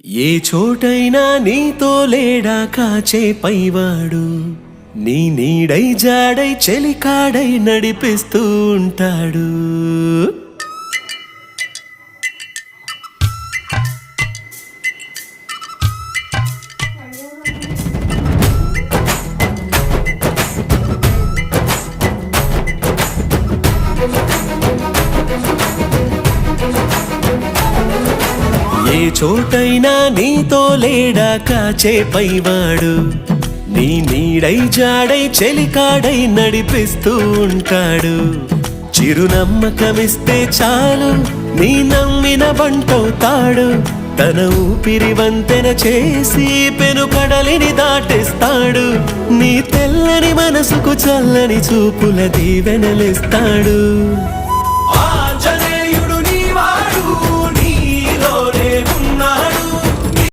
ఏ చోటైనా నీతో లేడా కాచే పైవాడు, నీ నీడై జాడై చెలికాడై నడిపిస్తూ ఉంటాడు. ఏ చోటైనా నీతో లేడా కాచే పైవాడు, నీ నీడై జాడై చెలికాడై నడిపిస్తూ ఉంటాడు. చిరునమ్మకమిస్తే చాలు నీ నమ్మిన బంటవుతాడు. తన ఊపిరి వంతెన చేసి పెను కడలిని దాటేస్తాడు. నీ తెల్లని మనసుకు చల్లని చూపుల దీవెనలిస్తాడు.